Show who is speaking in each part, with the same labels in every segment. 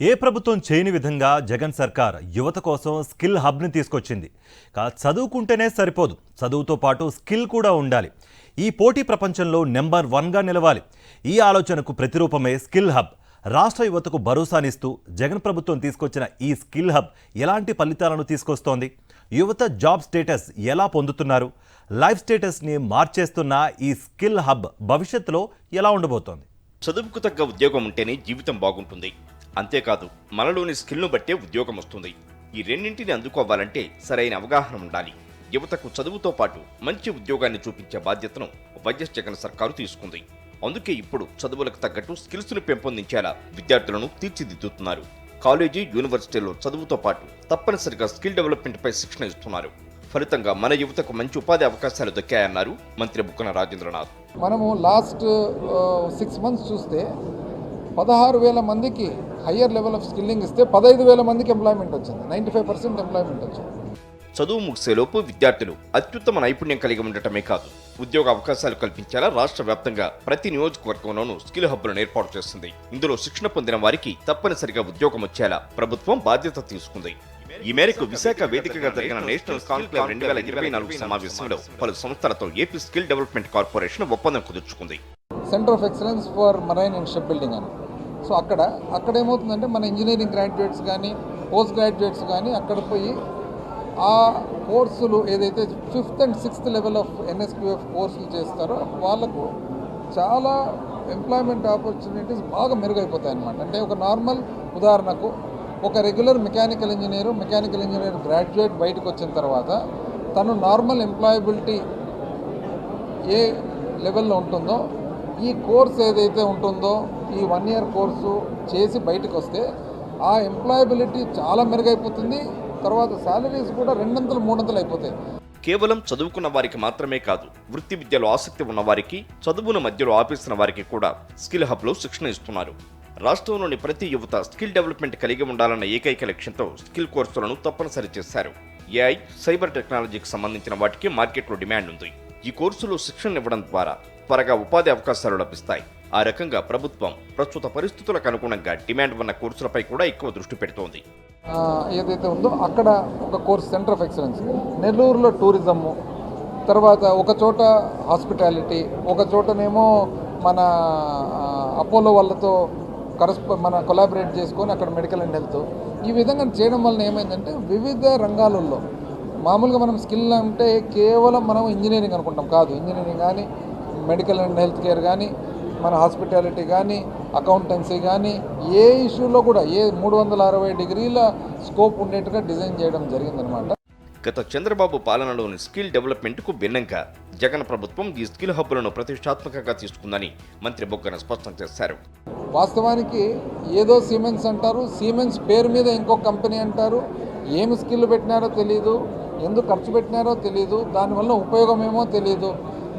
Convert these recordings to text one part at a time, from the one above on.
Speaker 1: ఏ ప్రభుత్వం చేయని విధంగా జగన్ సర్కార్ యువత కోసం స్కిల్ హబ్ని తీసుకొచ్చింది. చదువుకుంటేనే సరిపోదు, చదువుతో పాటు స్కిల్ కూడా ఉండాలి. ఈ పోటీ ప్రపంచంలో నెంబర్ 1గా నిలవాలి. ఈ ఆలోచనకు ప్రతిరూపమే స్కిల్ హబ్. రాష్ట్ర యువతకు భరోసానిస్తూ జగన్ ప్రభుత్వం తీసుకొచ్చిన ఈ స్కిల్ హబ్ ఎలాంటి ఫలితాలను తీసుకొస్తోంది? యువత జాబ్ స్టేటస్ ఎలా పొందుతున్నారు? లైఫ్ స్టేటస్ని మార్చేస్తున్న ఈ స్కిల్ హబ్ భవిష్యత్తులో ఎలా ఉండబోతోంది?
Speaker 2: చదువుకు తగ్గ ఉద్యోగం ఉంటేనే జీవితం బాగుంటుంది. అంతేకాదు, మనలోని స్కిల్ను బట్టే ఉద్యోగం వస్తుంది. ఈ రెండింటిని అందుకోవాలంటే సరైన అవగాహన ఉండాలి. యువతకు చదువుతో పాటు మంచి ఉద్యోగాన్ని చూపించే బాధ్యతను వైఎస్ జగన్ సర్కారు తీసుకుంది. అందుకే ఇప్పుడు చదువులకు తగ్గట్టు స్కిల్స్ను పెంపొందించేలా విద్యార్థులను తీర్చిదిద్దుతున్నారు. కాలేజీ, యూనివర్సిటీల్లో చదువుతో పాటు తప్పనిసరిగా స్కిల్ డెవలప్మెంట్పై శిక్షణ ఇస్తున్నారు. ఫలితంగా మన యువతకు మంచి ఉపాధి అవకాశాలు దక్కాయన్నారు మంత్రి బుగ్గన రాజేంద్రనాథ్.
Speaker 3: మనము లాస్ట్ 6 months చూస్తే 16,000 మందికి హయ్యర్ లెవెల్ ఆఫ్ స్కిల్లింగ్ ఇస్తే 15,000 మందికి ఎంప్లాయ్మెంట్ వచ్చింది. 95% ఎంప్లాయ్మెంట్ వచ్చింది.
Speaker 2: చదువు ముగిసేలోపు విద్యార్థులు అత్యుత్తమ నైపుణ్యం కలిగి ఉండటమే కాదు, ఉద్యోగ అవకాశాలు కల్పించేలా రాష్ట్ర వ్యాప్తంగా ప్రతి నియోజకవర్గంలోనూ స్కిల్ హబ్లను ఏర్పాటు చేస్తుంది. ఇందులో శిక్షణ పొందిన వారికి తప్పనిసరిగా ఉద్యోగం వచ్చేలా ప్రభుత్వం బాధ్యత తీసుకుంది. ఈ మేరకు విశాఖ వేదికగా జరిగిన నేషనల్ కాన్క్లేవ్ 2024 సమావేశంలో పలు సంస్థలతో ఏపీ స్కిల్ డెవలప్మెంట్ కార్పొరేషన్ ఒప్పందం కుదుర్చుకుంది.
Speaker 3: Centre of excellence for marine and ship building అని. సో అక్కడ ఏమవుతుందంటే మన ఇంజనీరింగ్ గ్రాడ్యుయేట్స్ కానీ పోస్ట్ గ్రాడ్యుయేట్స్ కానీ అక్కడ పోయి ఆ కోర్సులు ఏదైతే 5th and 6th level of NSQF కోర్సులు చేస్తారో వాళ్ళకు చాలా ఎంప్లాయ్మెంట్ ఆపర్చునిటీస్ బాగా మెరుగైపోతాయి అన్నమాట. అంటే ఒక నార్మల్ ఉదాహరణకు ఒక రెగ్యులర్ మెకానికల్ ఇంజనీర్ గ్రాడ్యుయేట్ బయటకు వచ్చిన తర్వాత తను నార్మల్ ఎంప్లాయబిలిటీ ఏ లెవెల్లో ఉంటుందో ఈ కోర్స్ ఏదైతే ఉంటుందో ఈ 1 year కోర్సు చేసి బయటకు వస్తే ఆ ఎంప్లాయబిలిటీ చాలా మెరుగైపోతుంది. తర్వాత శాలరీస్ కూడా 200-300 అయిపోతాయి.
Speaker 2: కేవలం చదువుకున్న వారికి మాత్రమే కాదు, వృత్తి విద్యలో ఆసక్తి ఉన్న వారికి, చదువును మధ్యలో ఆపేసిన వారికి కూడా స్కిల్ హబ్లో శిక్షణ ఇస్తున్నారు. రాష్ట్రంలోని ప్రతి యువత స్కిల్ డెవలప్మెంట్ కలిగి ఉండాలన్న ఏకైక లక్ష్యంతో స్కిల్ కోర్సులను తప్పనిసరి చేశారు. ఏఐ, సైబర్ టెక్నాలజీకి సంబంధించిన వాటికి మార్కెట్లో డిమాండ్ ఉంది. ఈ కోర్సులో శిక్షణ ఇవ్వడం ద్వారా త్వరగా ఉపాధి అవకాశాలు లభిస్తాయి. ఆ రకంగా ప్రభుత్వం ప్రస్తుత పరిస్థితులకు అనుగుణంగా డిమాండ్ ఉన్న కోర్సులపై కూడా ఎక్కువ దృష్టి పెడుతోంది.
Speaker 3: ఏదైతే ఉందో అక్కడ ఒక కోర్స్ సెంటర్ ఆఫ్ ఎక్సలెన్స్, నెల్లూరులో టూరిజము, తర్వాత ఒక చోట హాస్పిటాలిటీ, ఒక చోటనేమో మన అపోలో వాళ్ళతో మన కొలాబరేట్ చేసుకొని అక్కడ మెడికల్ అండ్ హెల్త్. ఈ విధంగా చేయడం వలన ఏమైందంటే వివిధ రంగాలలో మామూలుగా మనం స్కిల్ అంటే కేవలం మనం ఇంజనీరింగ్ అనుకుంటాం, కాదు. ఇంజనీరింగ్ కానీ, మెడికల్ అండ్ హెల్త్ కేర్ కానీ, మన హాస్పిటాలిటీ కానీ, అకౌంటెన్సీ కానీ, ఏ ఇష్యూలో కూడా 360 degrees స్కోప్ ఉండేట్టుగా డిజైన్ చేయడం జరిగిందనమాట.
Speaker 2: గత చంద్రబాబు పాలనలోని స్కిల్ డెవలప్మెంట్కు భిన్నంగా జగన్ ప్రభుత్వం ఈ స్కిల్ హబ్లను ప్రతిష్టాత్మకంగా తీసుకుందని మంత్రి బుగ్గన స్పష్టం చేశారు.
Speaker 3: వాస్తవానికి ఏదో సిమెంట్స్ అంటారు, సిమెంట్స్ పేరు మీద ఇంకో కంపెనీ అంటారు. ఏమి స్కిల్ పెట్టినారో తెలియదు, ఎందుకు ఖర్చు పెట్టినారో తెలియదు, దానివల్ల ఉపయోగం ఏమో తెలియదు.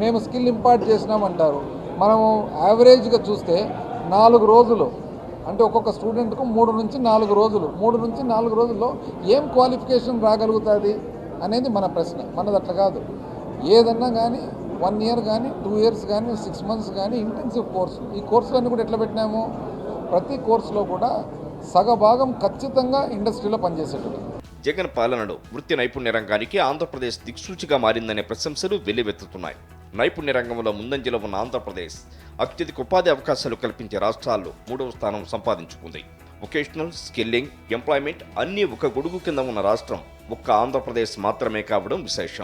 Speaker 3: మేము స్కిల్ ఇంపార్ట్ చేసినామంటారు. మనము యావరేజ్గా చూస్తే 4 రోజులు అంటే ఒక్కొక్క స్టూడెంట్కు 3 నుంచి 4 రోజులు, 3 నుంచి 4 రోజుల్లో ఏం క్వాలిఫికేషన్ రాగలుగుతుంది అనేది మన ప్రశ్న. మనది అట్లా కాదు. ఏదన్నా కానీ 1 year కానీ 2 years కానీ 6 months కానీ ఇంటెన్సివ్ కోర్సు. ఈ కోర్సులన్నీ కూడా ఎట్లా పెట్టినాము, ప్రతి కోర్సులో కూడా సగభాగం ఖచ్చితంగా ఇండస్ట్రీలో పనిచేసేటట్టు.
Speaker 2: జగన్ పాలనలో వృత్తి నైపుణ్య రంగానికి ఆంధ్రప్రదేశ్ దిక్సూచిగా మారిందనే ప్రశంసలు వెల్లువెత్తుతున్నాయి. నైపుణ్య రంగంలో ముందంజలో ఉన్న ఆంధ్రప్రదేశ్ అత్యధిక ఉపాధి అవకాశాలు కల్పించే రాష్ట్రాల్లో 3వ స్థానం సంపాదించుకుంది. వొకేషనల్, స్కిల్లింగ్, ఎంప్లాయ్మెంట్ అన్నీ ఒక గొడుగు కింద ఉన్న రాష్ట్రం ఒక్క ఆంధ్రప్రదేశ్ మాత్రమే కావడం విశేషం.